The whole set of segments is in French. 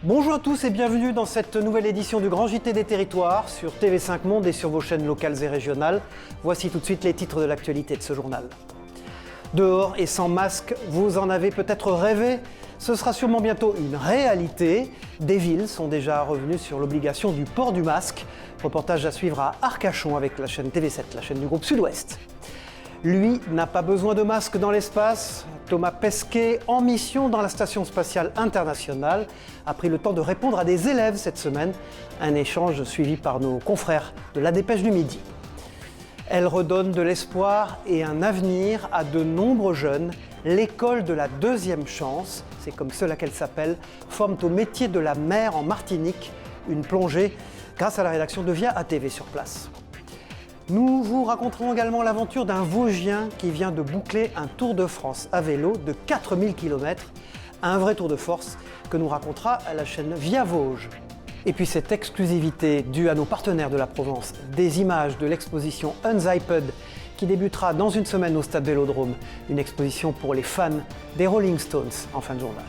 Bonjour à tous et bienvenue dans cette nouvelle édition du Grand JT des Territoires sur TV5 Monde et sur vos chaînes locales et régionales. Voici tout de suite les titres de l'actualité de ce journal. Dehors et sans masque, vous en avez peut-être rêvé. Ce sera sûrement bientôt une réalité. Des villes sont déjà revenues sur l'obligation du port du masque. Reportage à suivre à Arcachon avec la chaîne TV7, la chaîne du groupe Sud-Ouest. Lui n'a pas besoin de masque dans l'espace. Thomas Pesquet, en mission dans la Station spatiale internationale, a pris le temps de répondre à des élèves cette semaine. Un échange suivi par nos confrères de la Dépêche du Midi. Elle redonne de l'espoir et un avenir à de nombreux jeunes. L'école de la deuxième chance, c'est comme cela qu'elle s'appelle, forme au métier de la mer en Martinique. Une plongée grâce à la rédaction de Via ATV sur place. Nous vous raconterons également l'aventure d'un Vosgien qui vient de boucler un Tour de France à vélo de 4000 km. Un vrai tour de force que nous racontera la chaîne Via Vosges. Et puis cette exclusivité due à nos partenaires de la Provence, des images de l'exposition Unzipped qui débutera dans une semaine au Stade Vélodrome. Une exposition pour les fans des Rolling Stones en fin de journal.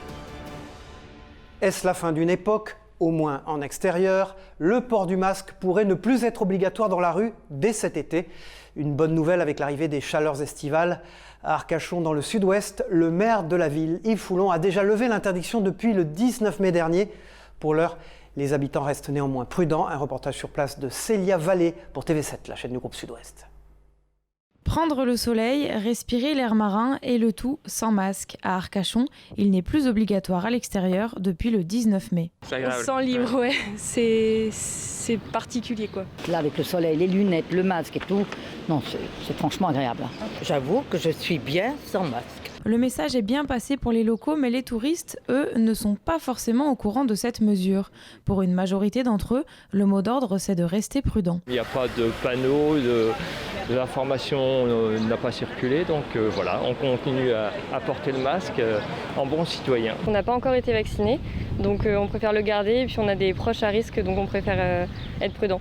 Est-ce la fin d'une époque ? Au moins en extérieur, le port du masque pourrait ne plus être obligatoire dans la rue dès cet été. Une bonne nouvelle avec l'arrivée des chaleurs estivales. À Arcachon, dans le sud-ouest, le maire de la ville, Yves Foulon, a déjà levé l'interdiction depuis le 19 mai dernier. Pour l'heure, les habitants restent néanmoins prudents. Un reportage sur place de Célia Vallée pour TV7, la chaîne du groupe Sud-Ouest. Prendre le soleil, respirer l'air marin et le tout sans masque. À Arcachon, il n'est plus obligatoire à l'extérieur depuis le 19 mai. On se sent libre, ouais. C'est particulier, quoi. Là, avec le soleil, les lunettes, le masque et tout, non, c'est franchement agréable. J'avoue que je suis bien sans masque. Le message est bien passé pour les locaux, mais les touristes, eux, ne sont pas forcément au courant de cette mesure. Pour une majorité d'entre eux, le mot d'ordre, c'est de rester prudent. Il n'y a pas de panneau, l'information n'a pas circulé, donc voilà, on continue à porter le masque en bon citoyen. On n'a pas encore été vacciné, donc on préfère le garder, et puis on a des proches à risque, donc on préfère être prudent.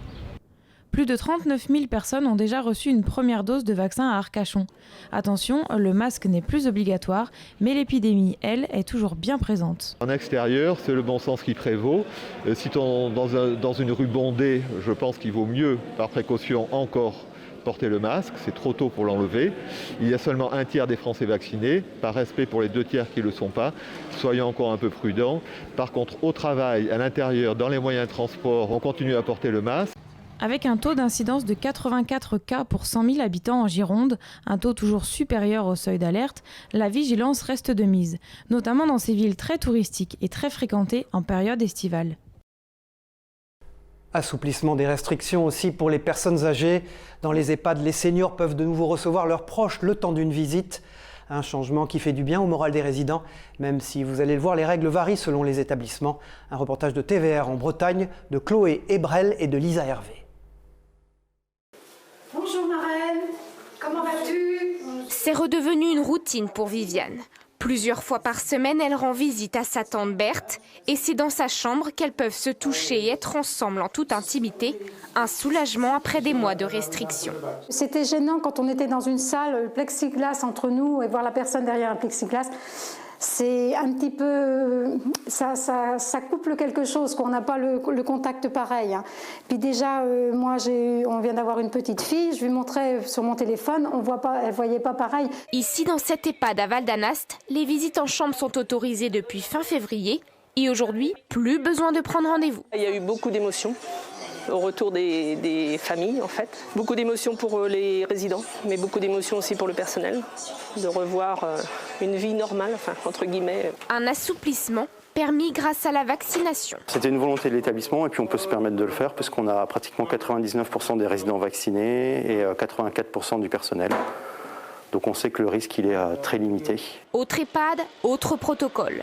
Plus de 39 000 personnes ont déjà reçu une première dose de vaccin à Arcachon. Attention, le masque n'est plus obligatoire, mais l'épidémie, elle, est toujours bien présente. En extérieur, c'est le bon sens qui prévaut. Si on est dans une rue bondée, je pense qu'il vaut mieux, par précaution encore, porter le masque. C'est trop tôt pour l'enlever. Il y a seulement un tiers des Français vaccinés. Par respect pour les 2 tiers qui ne le sont pas, soyons encore un peu prudents. Par contre, au travail, à l'intérieur, dans les moyens de transport, on continue à porter le masque. Avec un taux d'incidence de 84 cas pour 100 000 habitants en Gironde, un taux toujours supérieur au seuil d'alerte, la vigilance reste de mise, notamment dans ces villes très touristiques et très fréquentées en période estivale. Assouplissement des restrictions aussi pour les personnes âgées. Dans les EHPAD, les seniors peuvent de nouveau recevoir leurs proches le temps d'une visite. Un changement qui fait du bien au moral des résidents, même si vous allez le voir, les règles varient selon les établissements. Un reportage de TVR en Bretagne de Chloé Hébrel et de Lisa Hervé. Bonjour Marraine, comment vas-tu ? C'est redevenu une routine pour Viviane. Plusieurs fois par semaine, elle rend visite à sa tante Berthe et c'est dans sa chambre qu'elles peuvent se toucher et être ensemble en toute intimité. Un soulagement après des mois de restrictions. C'était gênant quand on était dans une salle, le plexiglas entre nous et voir la personne derrière un plexiglas. C'est un petit peu, ça couple quelque chose, qu'on n'a pas le contact pareil. Puis déjà, moi, on vient d'avoir une petite fille, je lui montrais sur mon téléphone, elle ne voyait pas pareil. Ici, dans cette EHPAD à Val d'Anast, les visites en chambre sont autorisées depuis fin février. Et aujourd'hui, plus besoin de prendre rendez-vous. Il y a eu beaucoup d'émotions au retour des familles, en fait. Beaucoup d'émotions pour les résidents, mais beaucoup d'émotions aussi pour le personnel, de revoir une vie normale, enfin, entre guillemets. Un assouplissement permis grâce à la vaccination. C'était une volonté de l'établissement et puis on peut se permettre de le faire parce qu'on a pratiquement 99% des résidents vaccinés et 84% du personnel. Donc on sait que le risque il est très limité. Autre EHPAD, autre protocole.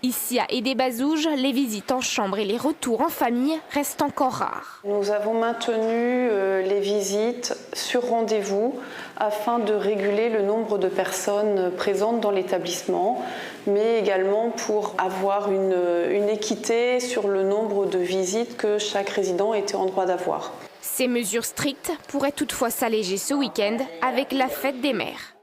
Ici à Aidé-Bazouges, les visites en chambre et les retours en famille restent encore rares. Nous avons maintenu les visites sur rendez-vous afin de réguler le nombre de personnes présentes dans l'établissement, mais également pour avoir une équité sur le nombre de visites que chaque résident était en droit d'avoir. Ces mesures strictes pourraient toutefois s'alléger ce week-end avec la fête des mères.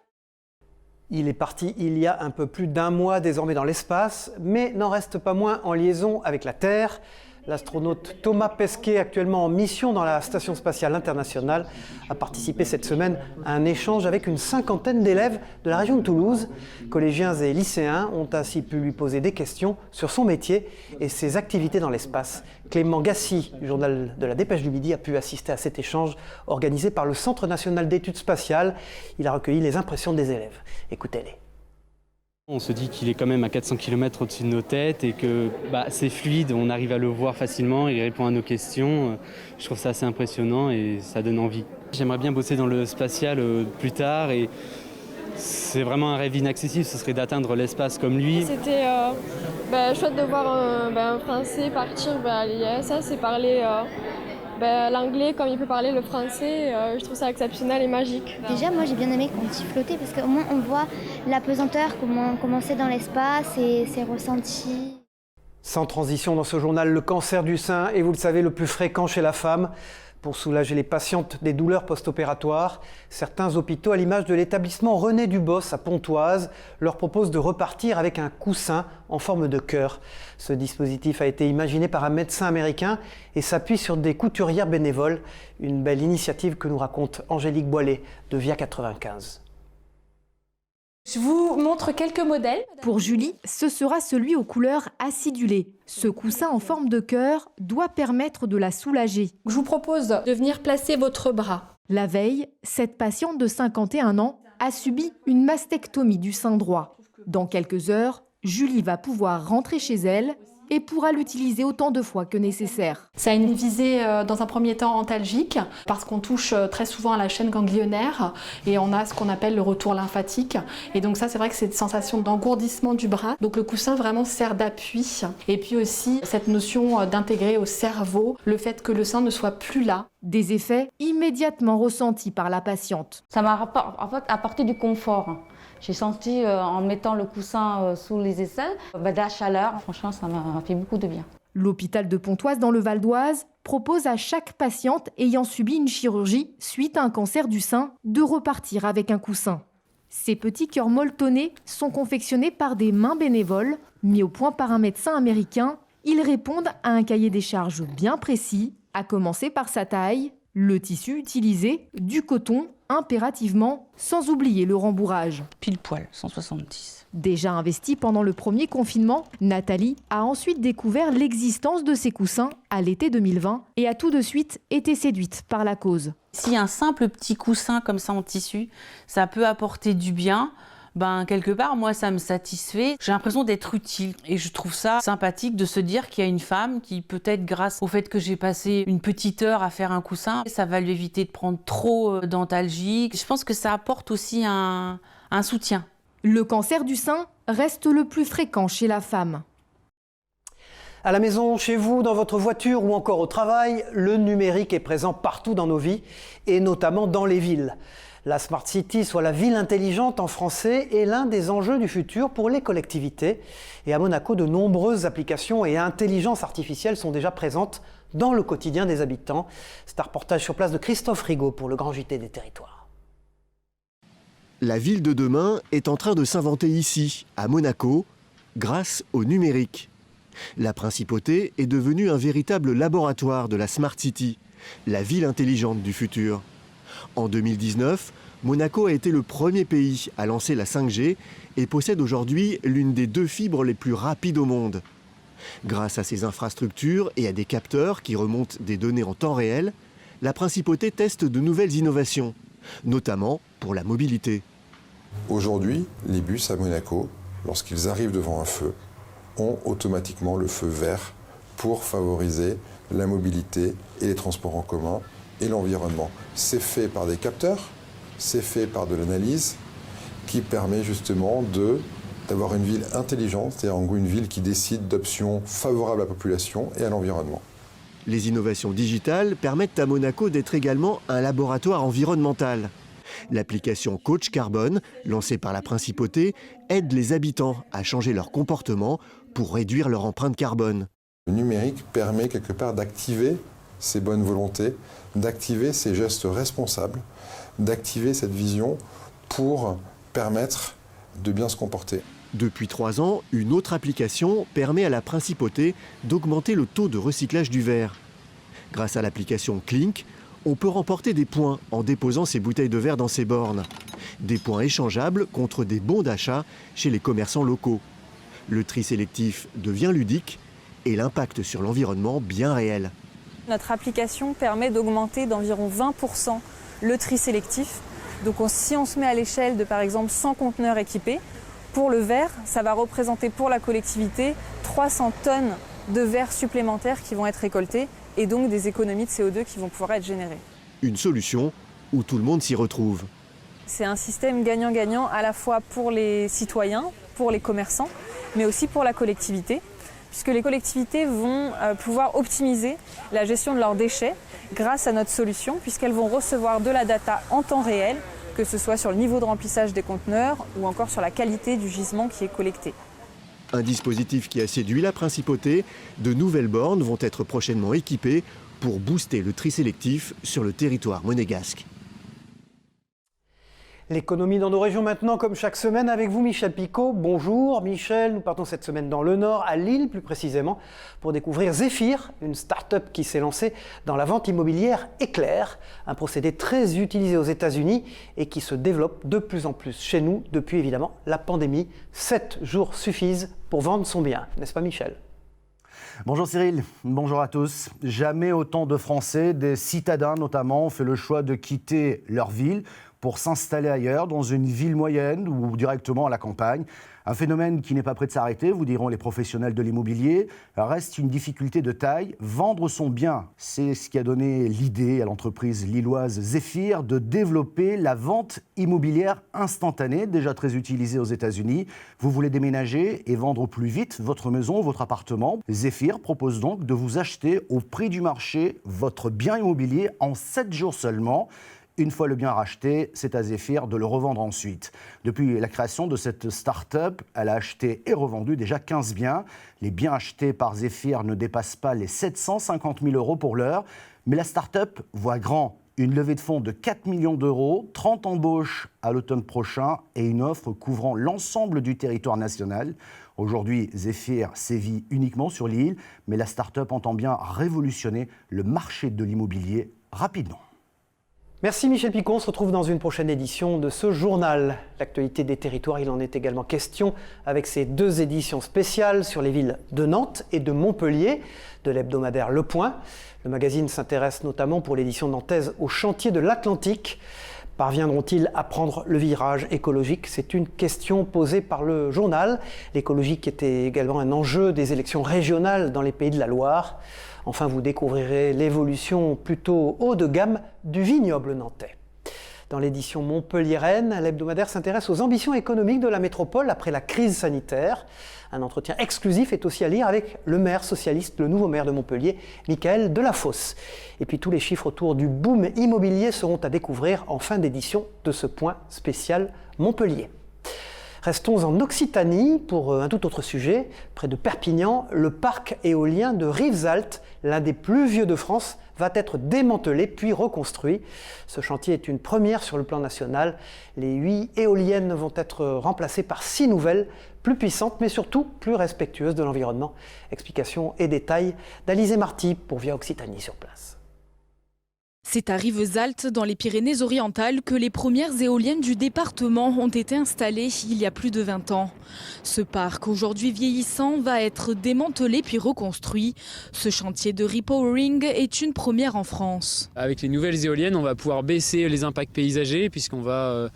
Il est parti il y a un peu plus d'un mois désormais dans l'espace, mais n'en reste pas moins en liaison avec la Terre. L'astronaute Thomas Pesquet, actuellement en mission dans la Station spatiale internationale, a participé cette semaine à un échange avec une cinquantaine d'élèves de la région de Toulouse. Collégiens et lycéens ont ainsi pu lui poser des questions sur son métier et ses activités dans l'espace. Clément Gassi, du journal de la Dépêche du Midi, a pu assister à cet échange organisé par le Centre national d'études spatiales. Il a recueilli les impressions des élèves. Écoutez-les. On se dit qu'il est quand même à 400 km au-dessus de nos têtes et que c'est fluide, on arrive à le voir facilement, il répond à nos questions. Je trouve ça assez impressionnant et ça donne envie. J'aimerais bien bosser dans le spatial plus tard et c'est vraiment un rêve inaccessible, ce serait d'atteindre l'espace comme lui. C'était chouette de voir un Français partir à l'ISS et parler l'anglais comme il peut parler le français. Je trouve ça exceptionnel et magique. Déjà, moi j'ai bien aimé quand il flottait parce qu'au moins on voit la pesanteur, comment c'est dans l'espace et ses ressentis. Sans transition dans ce journal, le cancer du sein est, vous le savez, le plus fréquent chez la femme. Pour soulager les patientes des douleurs post-opératoires, certains hôpitaux, à l'image de l'établissement René Dubos à Pontoise, leur proposent de repartir avec un coussin en forme de cœur. Ce dispositif a été imaginé par un médecin américain et s'appuie sur des couturières bénévoles. Une belle initiative que nous raconte Angélique Boilet de Via 95. Je vous montre quelques modèles. Pour Julie, ce sera celui aux couleurs acidulées. Ce coussin en forme de cœur doit permettre de la soulager. Je vous propose de venir placer votre bras. La veille, cette patiente de 51 ans a subi une mastectomie du sein droit. Dans quelques heures, Julie va pouvoir rentrer chez elle et pourra l'utiliser autant de fois que nécessaire. Ça a une visée dans un premier temps antalgique parce qu'on touche très souvent à la chaîne ganglionnaire et on a ce qu'on appelle le retour lymphatique. Et donc ça, c'est vrai que c'est une sensation d'engourdissement du bras. Donc le coussin vraiment sert d'appui. Et puis aussi cette notion d'intégrer au cerveau le fait que le sein ne soit plus là. Des effets immédiatement ressentis par la patiente. Ça m'a en fait apporté du confort. J'ai senti en mettant le coussin sous les aisselles de la chaleur. Franchement, ça m'a fait beaucoup de bien. L'hôpital de Pontoise dans le Val d'Oise propose à chaque patiente ayant subi une chirurgie suite à un cancer du sein de repartir avec un coussin. Ces petits cœurs molletonnés sont confectionnés par des mains bénévoles, mis au point par un médecin américain. Ils répondent à un cahier des charges bien précis, à commencer par sa taille, le tissu utilisé, du coton, impérativement, sans oublier le rembourrage. Pile poil, 170. Déjà investie pendant le premier confinement, Nathalie a ensuite découvert l'existence de ces coussins à l'été 2020 et a tout de suite été séduite par la cause. Si un simple petit coussin comme ça en tissu, ça peut apporter du bien, quelque part, moi, ça me satisfait. J'ai l'impression d'être utile et je trouve ça sympathique de se dire qu'il y a une femme qui, peut-être grâce au fait que j'ai passé une petite heure à faire un coussin, ça va lui éviter de prendre trop d'antalgiques. Je pense que ça apporte aussi un soutien. Le cancer du sein reste le plus fréquent chez la femme. À la maison, chez vous, dans votre voiture ou encore au travail, le numérique est présent partout dans nos vies et notamment dans les villes. La Smart City, soit la ville intelligente en français, est l'un des enjeux du futur pour les collectivités. Et à Monaco, de nombreuses applications et intelligences artificielles sont déjà présentes dans le quotidien des habitants. C'est un reportage sur place de Christophe Rigaud pour le Grand JT des Territoires. La ville de demain est en train de s'inventer ici, à Monaco, grâce au numérique. La principauté est devenue un véritable laboratoire de la Smart City, la ville intelligente du futur. En 2019, Monaco a été le premier pays à lancer la 5G et possède aujourd'hui l'une des 2 fibres les plus rapides au monde. Grâce à ses infrastructures et à des capteurs qui remontent des données en temps réel, la principauté teste de nouvelles innovations, notamment pour la mobilité. Aujourd'hui, les bus à Monaco, lorsqu'ils arrivent devant un feu, ont automatiquement le feu vert pour favoriser la mobilité et les transports en commun et l'environnement. C'est fait par des capteurs, c'est fait par de l'analyse qui permet justement d'avoir une ville intelligente, c'est-à-dire une ville qui décide d'options favorables à la population et à l'environnement. Les innovations digitales permettent à Monaco d'être également un laboratoire environnemental. L'application Coach Carbone, lancée par la Principauté, aide les habitants à changer leur comportement pour réduire leur empreinte carbone. Le numérique permet quelque part d'activer ces bonnes volontés, d'activer ces gestes responsables, d'activer cette vision pour permettre de bien se comporter. Depuis 3 ans, une autre application permet à la Principauté d'augmenter le taux de recyclage du verre. Grâce à l'application Clink, on peut remporter des points en déposant ses bouteilles de verre dans ses bornes. Des points échangeables contre des bons d'achat chez les commerçants locaux. Le tri sélectif devient ludique et l'impact sur l'environnement bien réel. Notre application permet d'augmenter d'environ 20% le tri sélectif. Donc si on se met à l'échelle de par exemple 100 conteneurs équipés, pour le verre, ça va représenter pour la collectivité 300 tonnes de verre supplémentaires qui vont être récoltés et donc des économies de CO2 qui vont pouvoir être générées. Une solution où tout le monde s'y retrouve. C'est un système gagnant-gagnant à la fois pour les citoyens, pour les commerçants, mais aussi pour la collectivité, puisque les collectivités vont pouvoir optimiser la gestion de leurs déchets grâce à notre solution, puisqu'elles vont recevoir de la data en temps réel, que ce soit sur le niveau de remplissage des conteneurs ou encore sur la qualité du gisement qui est collecté. Un dispositif qui a séduit la Principauté, de nouvelles bornes vont être prochainement équipées pour booster le tri sélectif sur le territoire monégasque. L'économie dans nos régions maintenant, comme chaque semaine, avec vous Michel Picot. Bonjour Michel, nous partons cette semaine dans le Nord, à Lille plus précisément, pour découvrir Zephyr, une start-up qui s'est lancée dans la vente immobilière éclair, un procédé très utilisé aux États-Unis et qui se développe de plus en plus chez nous depuis évidemment la pandémie. 7 jours suffisent pour vendre son bien, n'est-ce pas Michel ? Bonjour Cyril, bonjour à tous. Jamais autant de Français, des citadins notamment, ont fait le choix de quitter leur ville pour s'installer ailleurs, dans une ville moyenne ou directement à la campagne. Un phénomène qui n'est pas prêt de s'arrêter, vous diront les professionnels de l'immobilier, reste une difficulté de taille. Vendre son bien, c'est ce qui a donné l'idée à l'entreprise lilloise Zephyr de développer la vente immobilière instantanée, déjà très utilisée aux États-Unis. Vous voulez déménager et vendre au plus vite votre maison, votre appartement. Zephyr propose donc de vous acheter au prix du marché votre bien immobilier en 7 jours seulement. Une fois le bien racheté, c'est à Zephyr de le revendre ensuite. Depuis la création de cette start-up, elle a acheté et revendu déjà 15 biens. Les biens achetés par Zephyr ne dépassent pas les 750 000 € pour l'heure. Mais la start-up voit grand. Une levée de fonds de 4 millions d'euros, 30 embauches à l'automne prochain et une offre couvrant l'ensemble du territoire national. Aujourd'hui, Zephyr sévit uniquement sur l'île, mais la start-up entend bien révolutionner le marché de l'immobilier rapidement. Merci Michel Picot, on se retrouve dans une prochaine édition de ce journal. L'actualité des territoires, il en est également question avec ces 2 éditions spéciales sur les villes de Nantes et de Montpellier, de l'hebdomadaire Le Point. Le magazine s'intéresse notamment pour l'édition nantaise au chantier de l'Atlantique. Parviendront-ils à prendre le virage écologique ? C'est une question posée par le journal. L'écologie qui était également un enjeu des élections régionales dans les Pays de la Loire. Enfin, vous découvrirez l'évolution plutôt haut de gamme du vignoble nantais. Dans l'édition montpelliéraine, l'hebdomadaire s'intéresse aux ambitions économiques de la métropole après la crise sanitaire. Un entretien exclusif est aussi à lire avec le maire socialiste, le nouveau maire de Montpellier, Michael Delafosse. Et puis tous les chiffres autour du boom immobilier seront à découvrir en fin d'édition de ce point spécial Montpellier. Restons en Occitanie pour un tout autre sujet. Près de Perpignan, le parc éolien de Rivesaltes, l'un des plus vieux de France, va être démantelé puis reconstruit. Ce chantier est une première sur le plan national. Les 8 éoliennes vont être remplacées par 6 nouvelles, plus puissantes mais surtout plus respectueuses de l'environnement. Explications et détails d'Alizé Marty pour Via Occitanie sur place. C'est à Rivesaltes, dans les Pyrénées-Orientales, que les premières éoliennes du département ont été installées il y a plus de 20 ans. Ce parc, aujourd'hui vieillissant, va être démantelé puis reconstruit. Ce chantier de repowering est une première en France. Avec les nouvelles éoliennes, on va pouvoir baisser les impacts paysagers puisqu'on va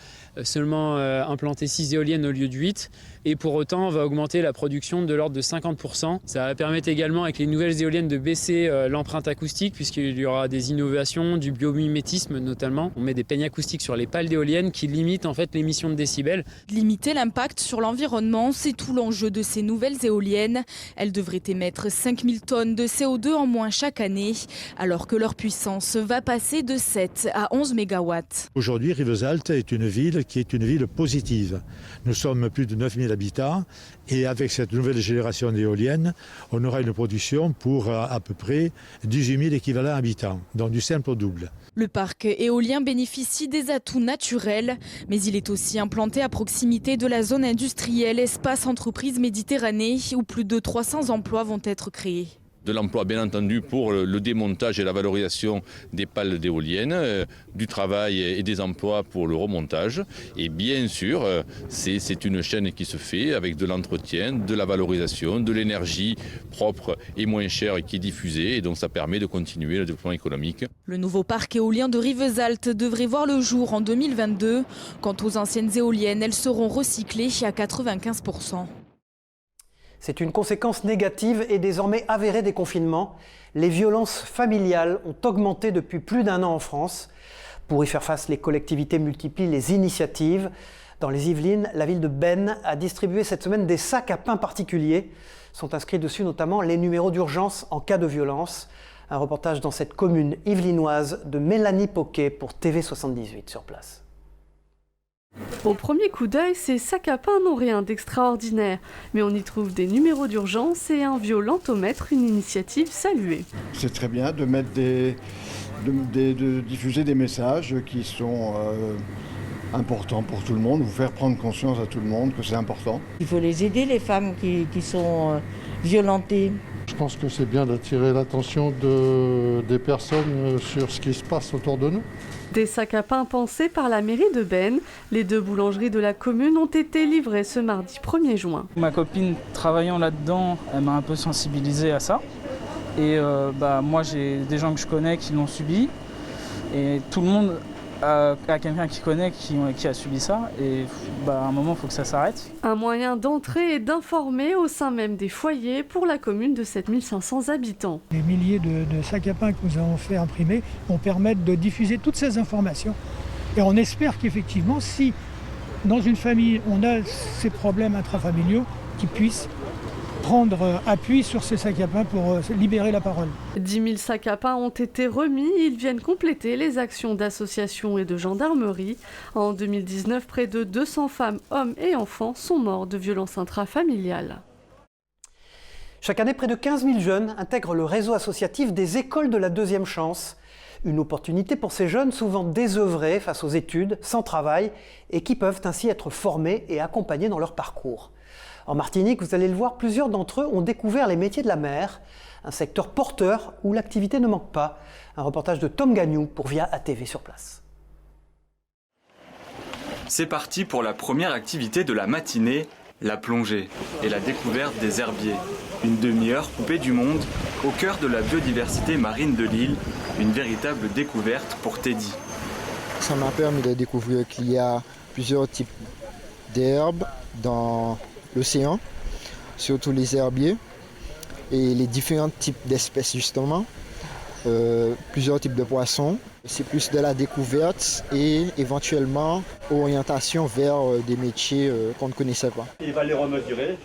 seulement implanter 6 éoliennes au lieu de 8. Et pour autant, on va augmenter la production de l'ordre de 50%. Ça va permettre également, avec les nouvelles éoliennes, de baisser l'empreinte acoustique puisqu'il y aura des innovations, du biomimétisme notamment. On met des peignes acoustiques sur les pales d'éoliennes qui limitent en fait l'émission de décibels. Limiter l'impact sur l'environnement, c'est tout l'enjeu de ces nouvelles éoliennes. Elles devraient émettre 5000 tonnes de CO2 en moins chaque année, alors que leur puissance va passer de 7 à 11 mégawatts. Aujourd'hui, Rivesaltes est une ville qui est une ville positive. Nous sommes plus de 9000 habitants d'habitat. Et avec cette nouvelle génération d'éoliennes, on aura une production pour à peu près 18 000 équivalents habitants, donc du simple au double. Le parc éolien bénéficie des atouts naturels, mais il est aussi implanté à proximité de la zone industrielle Espace Entreprise Méditerranée, où plus de 300 emplois vont être créés. De l'emploi bien entendu pour le démontage et la valorisation des pales d'éoliennes, du travail et des emplois pour le remontage. Et bien sûr, c'est une chaîne qui se fait avec de l'entretien, de la valorisation, de l'énergie propre et moins chère qui est diffusée. Et donc ça permet de continuer le développement économique. Le nouveau parc éolien de Rivesaltes devrait voir le jour en 2022. Quant aux anciennes éoliennes, elles seront recyclées à 95%. C'est une conséquence négative et désormais avérée des confinements. Les violences familiales ont augmenté depuis plus d'1 an en France. Pour y faire face, les collectivités multiplient les initiatives. Dans les Yvelines, la ville de Bennes a distribué cette semaine des sacs à pain particuliers. Sont inscrits dessus notamment les numéros d'urgence en cas de violence. Un reportage dans cette commune yvelinoise de Mélanie Poquet pour TV78 sur place. Au premier coup d'œil, ces sacs à pain n'ont rien d'extraordinaire, mais on y trouve des numéros d'urgence et un violentomètre, une initiative saluée. C'est très bien de mettre de diffuser des messages qui sont importants pour tout le monde, vous faire prendre conscience à tout le monde que c'est important. Il faut les aider, les femmes qui sont violentées. Je pense que c'est bien d'attirer l'attention des personnes sur ce qui se passe autour de nous. Des sacs à pain pensés par la mairie de Bennes. Les 2 boulangeries de la commune ont été livrés ce mardi 1er juin. Ma copine travaillant là-dedans, elle m'a un peu sensibilisé à ça. Et moi j'ai des gens que je connais qui l'ont subi. Et tout le monde a quelqu'un qui connaît qui a subi ça. Et à un moment, il faut que ça s'arrête. Un moyen d'entrer et d'informer au sein même des foyers pour la commune de 7500 habitants. Les milliers de sacs à pain que nous avons fait imprimer vont permettre de diffuser toutes ces informations. Et on espère qu'effectivement, si dans une famille, on a ces problèmes intrafamiliaux, qu'ils puissent prendre appui sur ces sacs à pain pour libérer la parole. 10 000 sacs à pain ont été remis. Ils viennent compléter les actions d'associations et de gendarmerie. En 2019, près de 200 femmes, hommes et enfants sont morts de violences intrafamiliales. Chaque année, près de 15 000 jeunes intègrent le réseau associatif des écoles de la deuxième chance. Une opportunité pour ces jeunes souvent désœuvrés face aux études, sans travail, et qui peuvent ainsi être formés et accompagnés dans leur parcours. En Martinique, vous allez le voir, plusieurs d'entre eux ont découvert les métiers de la mer, un secteur porteur où l'activité ne manque pas. Un reportage de Tom Gagnou pour Via ATV sur place. C'est parti pour la première activité de la matinée, la plongée et la découverte des herbiers. Une demi-heure coupée du monde, au cœur de la biodiversité marine de l'île, une véritable découverte pour Teddy. Ça m'a permis de découvrir qu'il y a plusieurs types d'herbes dans l'océan, surtout les herbiers et les différents types d'espèces justement, plusieurs types de poissons. C'est plus de la découverte et éventuellement orientation vers des métiers qu'on ne connaissait pas.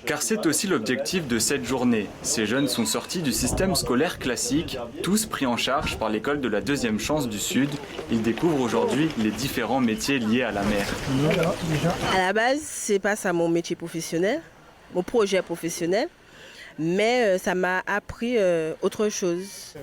Car c'est aussi l'objectif de cette journée. Ces jeunes sont sortis du système scolaire classique, tous pris en charge par l'école de la deuxième chance du Sud. Ils découvrent aujourd'hui les différents métiers liés à la mer. À la base, c'est pas ça mon métier professionnel, mon projet professionnel. Mais ça m'a appris autre chose.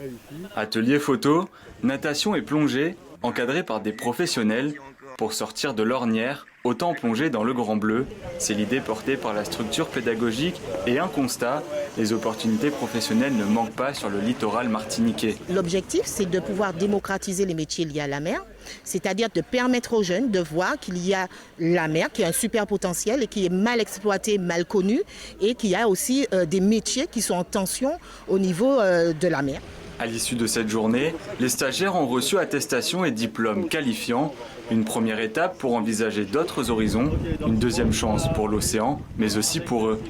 Atelier photo, natation et plongée, encadrés par des professionnels pour sortir de l'ornière, autant plonger dans le Grand Bleu. C'est l'idée portée par la structure pédagogique et un constat, les opportunités professionnelles ne manquent pas sur le littoral martiniquais. L'objectif, c'est de pouvoir démocratiser les métiers liés à la mer, c'est-à-dire de permettre aux jeunes de voir qu'il y a la mer qui a un super potentiel et qui est mal exploité, mal connu, et qu'il y a aussi des métiers qui sont en tension au niveau de la mer. À l'issue de cette journée, les stagiaires ont reçu attestation et diplômes qualifiants. Une première étape pour envisager d'autres horizons, une deuxième chance pour l'océan, mais aussi pour eux.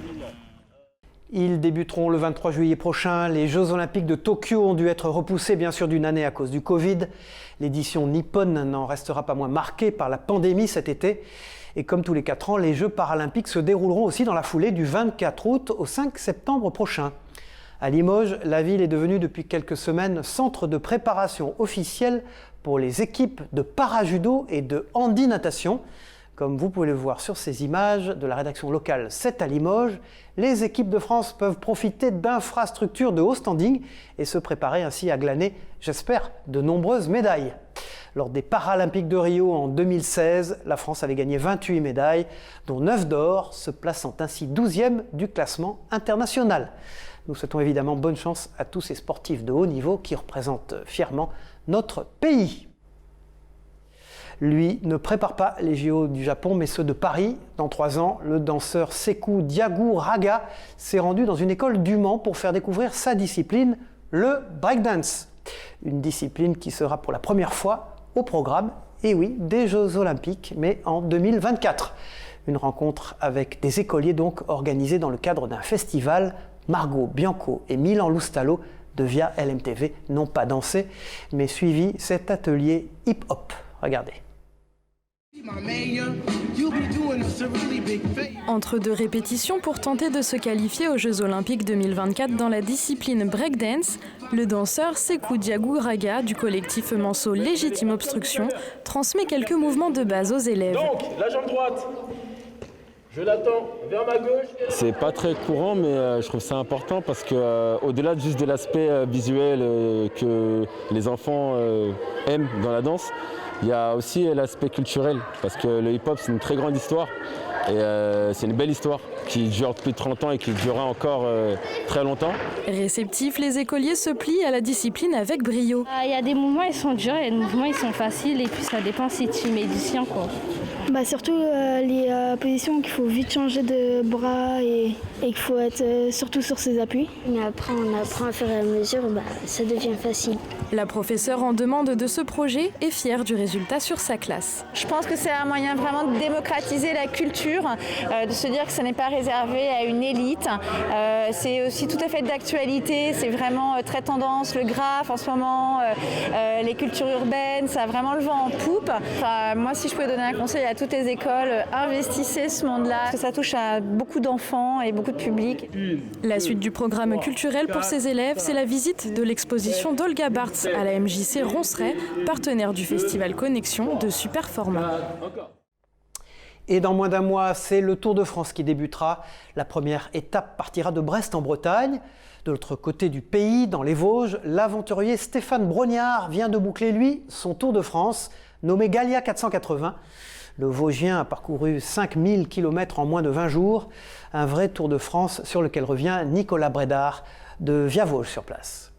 Ils débuteront le 23 juillet prochain. Les Jeux Olympiques de Tokyo ont dû être repoussés bien sûr d'une année à cause du Covid. L'édition nippone n'en restera pas moins marquée par la pandémie cet été. Et comme tous les 4 ans, les Jeux paralympiques se dérouleront aussi dans la foulée du 24 août au 5 septembre prochain. À Limoges, la ville est devenue depuis quelques semaines centre de préparation officielle pour les équipes de para-judo et de handi-natation. Comme vous pouvez le voir sur ces images de la rédaction locale 7 à Limoges, les équipes de France peuvent profiter d'infrastructures de haut standing et se préparer ainsi à glaner, j'espère, de nombreuses médailles. Lors des Paralympiques de Rio en 2016, la France avait gagné 28 médailles, dont 9 d'or, se plaçant ainsi 12e du classement international. Nous souhaitons évidemment bonne chance à tous ces sportifs de haut niveau qui représentent fièrement notre pays. Lui ne prépare pas les JO du Japon, mais ceux de Paris. Dans 3 ans, le danseur Sekou Diagouraga s'est rendu dans une école du Mans pour faire découvrir sa discipline, le breakdance. Une discipline qui sera pour la première fois au programme, et oui, des Jeux Olympiques, mais en 2024. Une rencontre avec des écoliers donc organisée dans le cadre d'un festival. Margot Bianco et Milan Loustalo de Via LMTV n'ont pas dansé, mais suivi cet atelier hip-hop. Regardez. Entre 2 répétitions pour tenter de se qualifier aux Jeux Olympiques 2024 dans la discipline breakdance, le danseur Sekou Diagouraga du collectif Manceau Légitime Obstruction transmet quelques mouvements de base aux élèves. Donc, la jambe droite, je l'attends vers ma gauche. C'est pas très courant, mais je trouve ça important parce que au-delà juste de l'aspect visuel que les enfants aiment dans la danse, il y a aussi l'aspect culturel, parce que le hip-hop, c'est une très grande histoire, et c'est une belle histoire qui dure depuis 30 ans et qui durera encore très longtemps. Réceptifs, les écoliers se plient à la discipline avec brio. Il y a des mouvements, ils sont durs, et des mouvements, ils sont faciles, et puis ça dépend si tu es médecin, quoi. Surtout les positions qu'il faut vite changer de bras et qu'il faut être surtout sur ses appuis. Mais après, on apprend à faire à mesure, ça devient facile. La professeure en demande de ce projet est fière du résultat sur sa classe. Je pense que c'est un moyen vraiment de démocratiser la culture, de se dire que ce n'est pas réservé à une élite. C'est aussi tout à fait d'actualité, c'est vraiment très tendance, le graphe en ce moment, les cultures urbaines, ça a vraiment le vent en poupe. Moi, si je pouvais donner un conseil à toutes les écoles, investissez ce monde-là, parce que ça touche à beaucoup d'enfants et beaucoup de public. La suite du programme culturel pour ces élèves, c'est la visite de l'exposition d'Olga Bartz à la MJC Ronceret, partenaire du festival Connexion de super format. Et dans moins d'un mois, c'est le Tour de France qui débutera. La première étape partira de Brest en Bretagne. De l'autre côté du pays, dans les Vosges, l'aventurier Stéphane Brognard vient de boucler, lui, son Tour de France, nommé Gallia 480. Le Vosgien a parcouru 5000 km en moins de 20 jours. Un vrai Tour de France sur lequel revient Nicolas Brédard de Via Vosges sur place.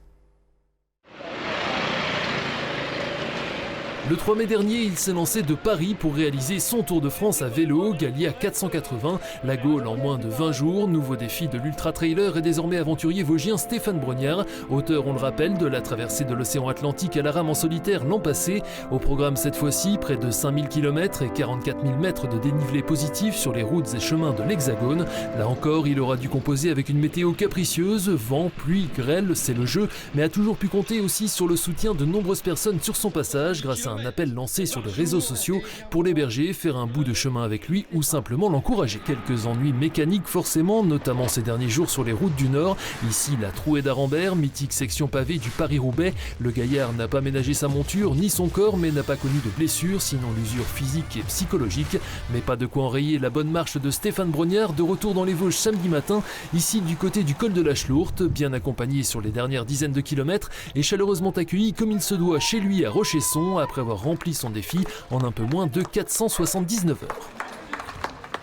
Le 3 mai dernier, il s'est lancé de Paris pour réaliser son Tour de France à vélo, Gallia 480, la Gaule en moins de 20 jours. Nouveau défi de l'ultra-trailer et désormais aventurier vosgien Stéphane Brognard, auteur, on le rappelle, de la traversée de l'océan Atlantique à la rame en solitaire l'an passé. Au programme cette fois-ci, près de 5000 km et 44 000 mètres de dénivelé positif sur les routes et chemins de l'Hexagone. Là encore, il aura dû composer avec une météo capricieuse, vent, pluie, grêle, c'est le jeu, mais a toujours pu compter aussi sur le soutien de nombreuses personnes sur son passage grâce à un appel lancé sur les réseaux sociaux pour l'héberger, faire un bout de chemin avec lui ou simplement l'encourager. Quelques ennuis mécaniques forcément, notamment ces derniers jours sur les routes du Nord. Ici, la Trouée d'Arambert, mythique section pavée du Paris-Roubaix. Le gaillard n'a pas ménagé sa monture ni son corps, mais n'a pas connu de blessures, sinon l'usure physique et psychologique. Mais pas de quoi enrayer la bonne marche de Stéphane Brognard, de retour dans les Vosges samedi matin, ici du côté du col de la Chlourte, bien accompagné sur les dernières dizaines de kilomètres et chaleureusement accueilli comme il se doit chez lui à Rochesson, après avoir rempli son défi en un peu moins de 479 heures.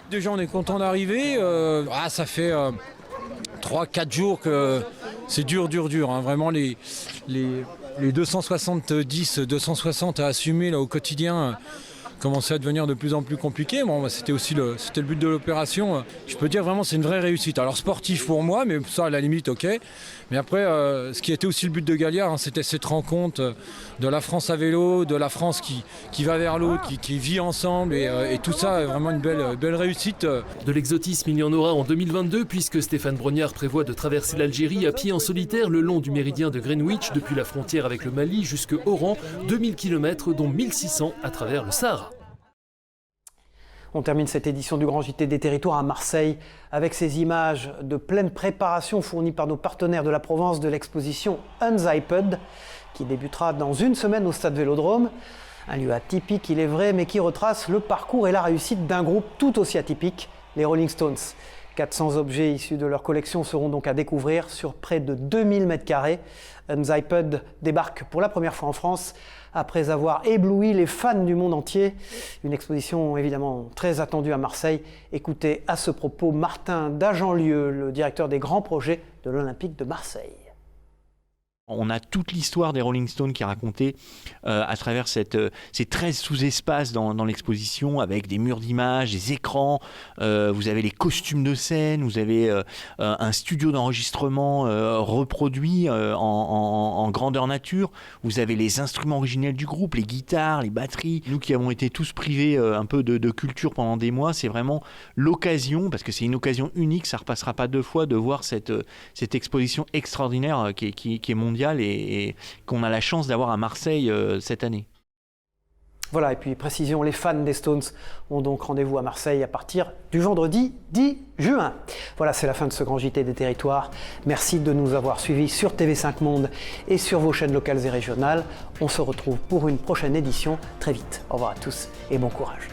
Déjà on est content d'arriver, ça fait 3-4 jours que c'est dur, hein. Vraiment les 260 à assumer là, au quotidien commençait à devenir de plus en plus compliqué. Bon, c'était le but de l'opération. Je peux dire vraiment c'est une vraie réussite. Alors sportif pour moi, mais ça à la limite ok. Mais après, ce qui était aussi le but de Gallia, c'était cette rencontre de la France à vélo, de la France qui va vers l'autre, qui vit ensemble et tout ça, vraiment une belle réussite. De l'exotisme, il y en aura en 2022 puisque Stéphane Brognard prévoit de traverser l'Algérie à pied en solitaire le long du méridien de Greenwich depuis la frontière avec le Mali jusqu'à Oran, 2000 km dont 1600 à travers le Sahara. On termine cette édition du Grand JT des Territoires à Marseille avec ces images de pleine préparation fournies par nos partenaires de la Provence de l'exposition Unzipped qui débutera dans une semaine au Stade Vélodrome. Un lieu atypique, il est vrai, mais qui retrace le parcours et la réussite d'un groupe tout aussi atypique, les Rolling Stones. 400 objets issus de leur collection seront donc à découvrir sur près de 2000 m². Unzipped débarque pour la première fois en France après avoir ébloui les fans du monde entier. Une exposition évidemment très attendue à Marseille. Écoutez à ce propos Martin Dagenlieu, le directeur des grands projets de l'Olympique de Marseille. On a toute l'histoire des Rolling Stones qui est racontée à travers ces 13 sous-espaces dans l'exposition, avec des murs d'images, des écrans, vous avez les costumes de scène, vous avez un studio d'enregistrement reproduit en grandeur nature, vous avez les instruments originels du groupe, les guitares, les batteries. Nous qui avons été tous privés un peu de culture pendant des mois, c'est vraiment l'occasion, parce que c'est une occasion unique, ça ne repassera pas 2 fois, de voir cette exposition extraordinaire qui est mondiale et qu'on a la chance d'avoir à Marseille cette année. Voilà, et puis précision, les fans des Stones ont donc rendez-vous à Marseille à partir du vendredi 10 juin. Voilà, c'est la fin de ce grand JT des territoires. Merci de nous avoir suivis sur TV5 Monde et sur vos chaînes locales et régionales. On se retrouve pour une prochaine édition très vite. Au revoir à tous et bon courage.